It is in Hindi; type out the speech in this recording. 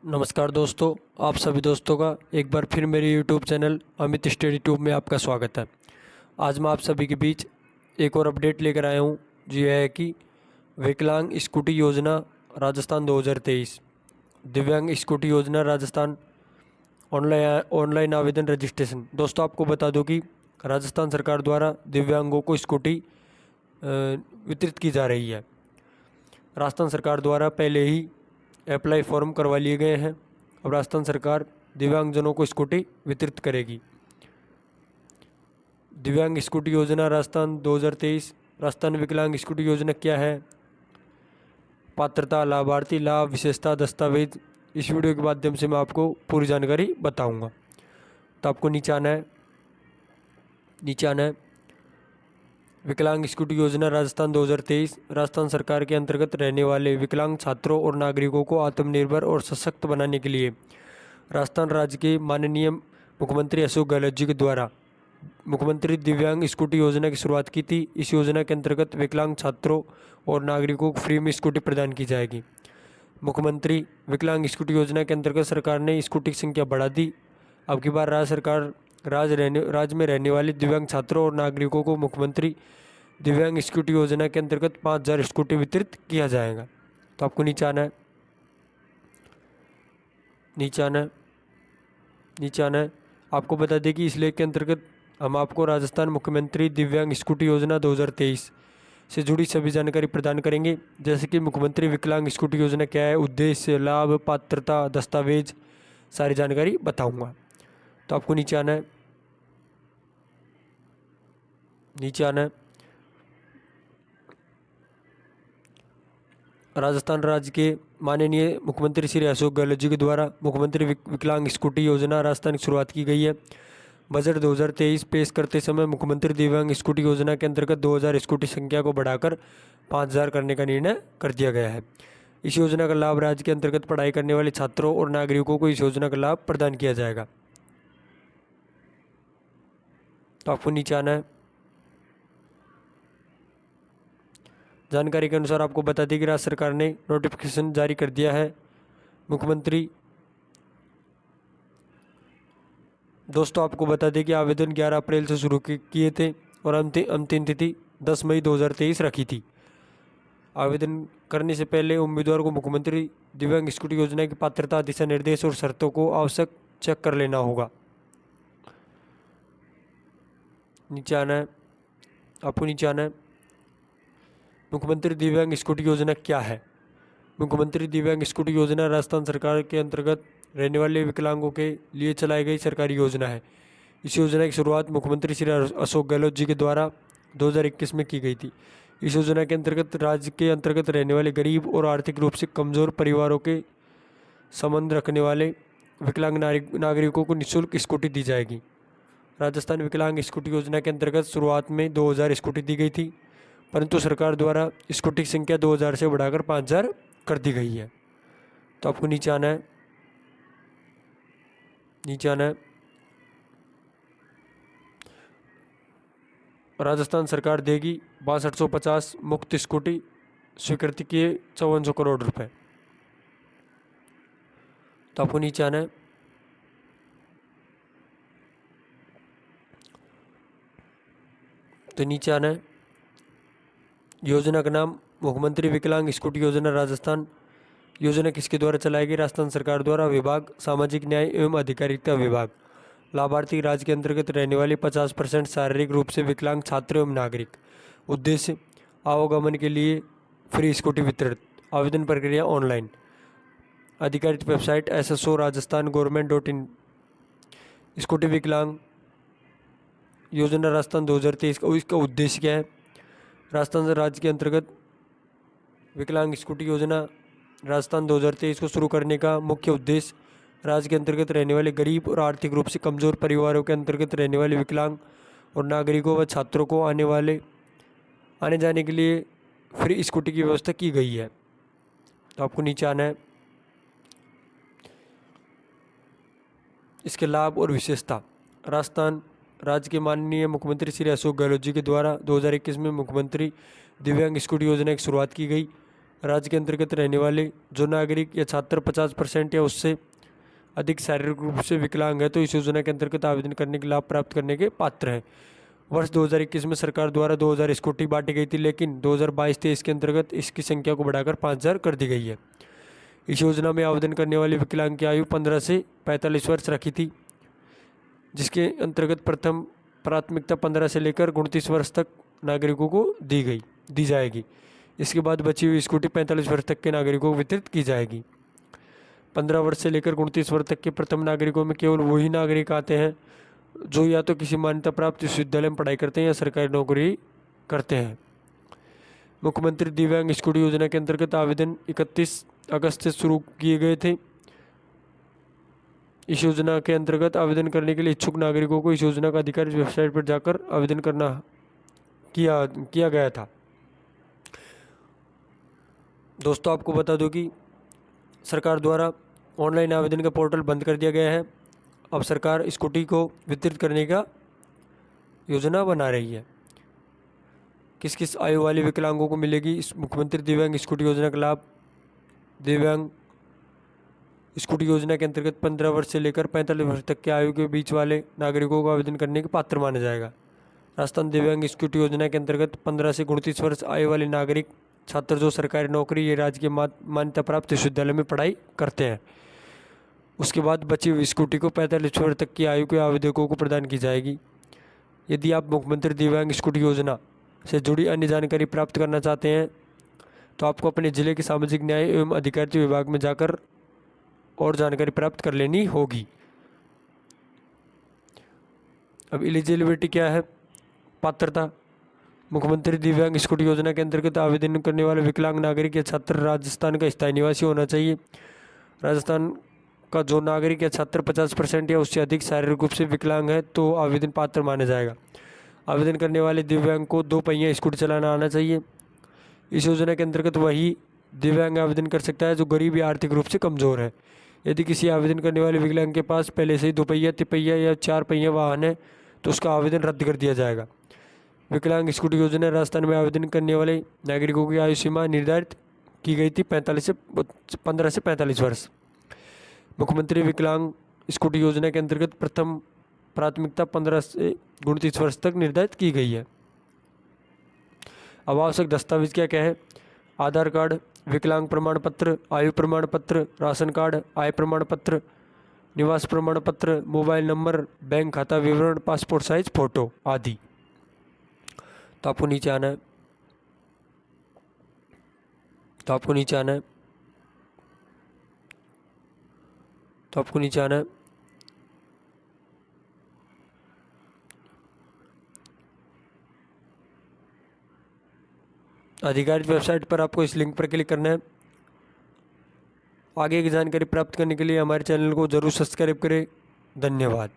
नमस्कार दोस्तों, आप सभी दोस्तों का एक बार फिर मेरे YouTube channel Amit study tube में आपका स्वागत है। आज मैं आप सभी के बीच एक और अपडेट लेकर आया हूँ, जो यह है कि विकलांग स्कूटी योजना राजस्थान 2023 दिव्यांग स्कूटी योजना राजस्थान ऑनलाइन आवेदन रजिस्ट्रेशन। दोस्तों, आपको बता दूं कि राजस्थान सरकार द्वारा दिव्यांगों को स्कूटी वितरित की जा रही है। राजस्थान सरकार द्वारा पहले ही अप्लाई फॉर्म करवा लिए गए हैं। अब राजस्थान सरकार दिव्यांगजनों को स्कूटी वितरित करेगी। दिव्यांग स्कूटी योजना राजस्थान 2023 राजस्थान विकलांग स्कूटी योजना क्या है, पात्रता, लाभार्थी, लाभ, विशेषता, दस्तावेज, इस वीडियो के माध्यम से मैं आपको पूरी जानकारी बताऊंगा। तो आपको नीचे आना है। विकलांग स्कूटी योजना राजस्थान 2023 राजस्थान सरकार के अंतर्गत रहने वाले विकलांग छात्रों और नागरिकों को आत्मनिर्भर और सशक्त बनाने के लिए राजस्थान राज्य के माननीय मुख्यमंत्री अशोक गहलोत जी के द्वारा मुख्यमंत्री दिव्यांग स्कूटी योजना की शुरुआत की थी। इस योजना के अंतर्गत विकलांग छात्रों और नागरिकों को फ्री में स्कूटी प्रदान की जाएगी। मुख्यमंत्री विकलांग स्कूटी योजना के अंतर्गत सरकार ने स्कूटी की संख्या बढ़ा दी। अब की बार राज्य में रहने वाले दिव्यांग छात्रों और नागरिकों को मुख्यमंत्री दिव्यांग स्कूटी योजना के अंतर्गत 5000 स्कूटी वितरित किया जाएगा। तो आपको नीचे आना है। आपको बता दें कि इस लेख के अंतर्गत हम आपको राजस्थान मुख्यमंत्री दिव्यांग स्कूटी योजना 2023 से जुड़ी सभी जानकारी प्रदान करेंगे, जैसे कि मुख्यमंत्री विकलांग स्कूटी योजना क्या है, उद्देश्य, लाभ, पात्रता, दस्तावेज, सारी जानकारी बताऊंगा। तो आपको नीचे आना है। राजस्थान राज्य के माननीय मुख्यमंत्री श्री अशोक गहलोत जी के द्वारा मुख्यमंत्री विकलांग स्कूटी योजना राजस्थान की शुरुआत की गई है। बजट 2023 पेश करते समय मुख्यमंत्री दिव्यांग स्कूटी योजना के अंतर्गत 2000 स्कूटी संख्या को बढ़ाकर 5000 करने का निर्णय कर दिया गया है। इस योजना का लाभ राज्य के अंतर्गत पढ़ाई करने वाले छात्रों और नागरिकों को इस योजना का लाभ प्रदान किया जाएगा। तो आपको नीचे आना है। जानकारी के अनुसार आपको बता दें कि राज्य सरकार ने नोटिफिकेशन जारी कर दिया है। मुख्यमंत्री दोस्तों, आपको बता दें कि आवेदन 11 अप्रैल से शुरू किए थे और अंतिम तिथि 10 मई 2023 रखी थी। आवेदन करने से पहले उम्मीदवार को मुख्यमंत्री दिव्यांग स्कूटी योजना की पात्रता, दिशा निर्देश और शर्तों को आवश्यक चेक कर लेना होगा। आपको नीचे आना है। मुख्यमंत्री दिव्यांग स्कूटी योजना क्या है? मुख्यमंत्री दिव्यांग स्कूटी योजना राजस्थान सरकार के अंतर्गत रहने वाले विकलांगों के लिए चलाई गई सरकारी योजना है। इस योजना की शुरुआत मुख्यमंत्री श्री अशोक गहलोत जी के द्वारा 2021 में की गई थी। इस योजना के अंतर्गत राज्य के अंतर्गत रहने वाले गरीब और आर्थिक रूप से कमजोर परिवारों के संबंध रखने वाले विकलांग नागरिकों को निःशुल्क स्कूटी दी जाएगी। राजस्थान विकलांग स्कूटी योजना के अंतर्गत शुरुआत में 2000 स्कूटी दी गई थी, परंतु सरकार द्वारा स्कूटी की संख्या 2000 से बढ़ाकर 5000 कर दी गई है। तो आपको नीचे आना है। राजस्थान सरकार देगी 6250 मुफ्त स्कूटी, स्वीकृति के 5400 करोड़ रुपए। तो आपको नीचे आना है। योजना का नाम मुख्यमंत्री विकलांग स्कूटी योजना राजस्थान। योजना किसके द्वारा चलाई गई? राजस्थान सरकार द्वारा। विभाग सामाजिक न्याय एवं अधिकारिता विभाग। लाभार्थी राज्य के अंतर्गत रहने वाले 50% शारीरिक रूप से विकलांग छात्र एवं नागरिक। उद्देश्य आवागमन के लिए फ्री स्कूटी वितरित। आवेदन प्रक्रिया ऑनलाइन। अधिकारित website SSO Rajasthan government. Scooty विकलांग योजना राजस्थान 2023 का इसका उद्देश्य क्या है? राजस्थान राज्य के अंतर्गत विकलांग स्कूटी योजना राजस्थान 2023 को शुरू करने का मुख्य उद्देश्य राज्य के अंतर्गत रहने वाले गरीब और आर्थिक रूप से कमजोर परिवारों के अंतर्गत रहने वाले विकलांग और नागरिकों व छात्रों को आने जाने के लिए फ्री स्कूटी की व्यवस्था की गई है। तो आपको नीचे आना है। इसके लाभ और विशेषता। राजस्थान राज्य के माननीय मुख्यमंत्री श्री अशोक गहलोत जी के द्वारा 2021 में मुख्यमंत्री दिव्यांग स्कूटी योजना की शुरुआत की गई। राज्य के अंतर्गत रहने वाले जो नागरिक या छात्र 50% या उससे अधिक शारीरिक रूप से विकलांग है तो इस योजना के अंतर्गत आवेदन करने के लाभ प्राप्त करने के पात्र हैं। वर्ष 2021 में सरकार द्वारा 2000 स्कूटी बांटी गई थी, लेकिन 2022-23 के अंतर्गत इसकी संख्या को बढ़ाकर 5000 कर दी गई है। इस योजना में आवेदन करने वाले विकलांग की आयु 15 से 45 वर्ष रखी थी, जिसके अंतर्गत प्रथम प्राथमिकता 15 से लेकर 29 वर्ष तक नागरिकों को दी जाएगी। इसके बाद बची हुई स्कूटी 45 वर्ष तक के नागरिकों को वितरित की जाएगी। 15 वर्ष से लेकर 29 वर्ष तक के प्रथम नागरिकों में केवल वही नागरिक आते हैं जो या तो किसी मान्यता प्राप्त विश्वविद्यालय में पढ़ाई करते हैं या सरकारी नौकरी करते हैं। मुख्यमंत्री दिव्यांग स्कूटी योजना के अंतर्गत आवेदन 31 अगस्त से शुरू किए गए थे। इस योजना के अंतर्गत आवेदन करने के लिए इच्छुक नागरिकों को इस योजना का आधिकारिक वेबसाइट पर जाकर आवेदन करना किया गया था। दोस्तों, आपको बता दूं कि सरकार द्वारा ऑनलाइन आवेदन का पोर्टल बंद कर दिया गया है। अब सरकार स्कूटी को वितरित करने का योजना बना रही है। किस किस आयु वाले विकलांगों को मिलेगी इस मुख्यमंत्री दिव्यांग स्कूटी योजना का लाभ? दिव्यांग स्कूटी योजना के अंतर्गत 15 वर्ष से लेकर 45 वर्ष तक के आयु के बीच वाले नागरिकों को आवेदन करने के पात्र माना जाएगा। राजस्थान दिव्यांग स्कूटी योजना के अंतर्गत 15 से 29 वर्ष आयु वाले नागरिक छात्र जो सरकारी नौकरी या राज्य के मान्यता प्राप्त विश्वविद्यालय में पढ़ाई करते हैं। उसके बाद बची हुई स्कूटी को 45 वर्ष तक की आयु के आवेदकों को प्रदान की जाएगी। यदि आप मुख्यमंत्री दिव्यांग स्कूटी योजना से जुड़ी अन्य जानकारी प्राप्त करना चाहते हैं तो आपको अपने जिले के सामाजिक न्याय एवं अधिकारिता विभाग में जाकर और जानकारी प्राप्त कर लेनी होगी। अब एलिजिबिलिटी क्या है? पात्रता: मुख्यमंत्री दिव्यांग स्कूटी योजना के अंतर्गत आवेदन करने वाले विकलांग नागरिक या छात्र राजस्थान का स्थायी निवासी होना चाहिए। राजस्थान का जो नागरिक या छात्र 50% या उससे अधिक शारीरिक रूप से विकलांग है तो आवेदन पात्र माना जाएगा। आवेदन करने वाले दिव्यांग को 2 पहिया स्कूटी चलाना आना चाहिए। इस योजना के अंतर्गत वही दिव्यांग आवेदन कर सकता है जो गरीब या आर्थिक रूप से कमज़ोर है। यदि किसी आवेदन करने वाले विकलांग के पास पहले से ही 2 पहिया, 3 पहिया या 4 पहिया वाहन है तो उसका आवेदन रद्द कर दिया जाएगा। विकलांग स्कूटी योजना राजस्थान में आवेदन करने वाले नागरिकों की आयु सीमा निर्धारित की गई थी 15 से 45 वर्ष। मुख्यमंत्री विकलांग स्कूटी योजना के अंतर्गत प्रथम प्राथमिकता 15 से 29 वर्ष तक निर्धारित की गई है। अब आवश्यक दस्तावेज क्या क्या है? आधार कार्ड, विकलांग प्रमाण पत्र, आयु प्रमाण पत्र, राशन कार्ड, आय प्रमाण पत्र, निवास प्रमाण पत्र, मोबाइल नंबर, बैंक खाता विवरण, पासपोर्ट साइज फोटो आदि। तो आपको नीचे आना है तो आपको नीचे आना है आधिकारिक वेबसाइट पर आपको इस लिंक पर क्लिक करना है। आगे की जानकारी प्राप्त करने के लिए हमारे चैनल को जरूर सब्सक्राइब करें। धन्यवाद।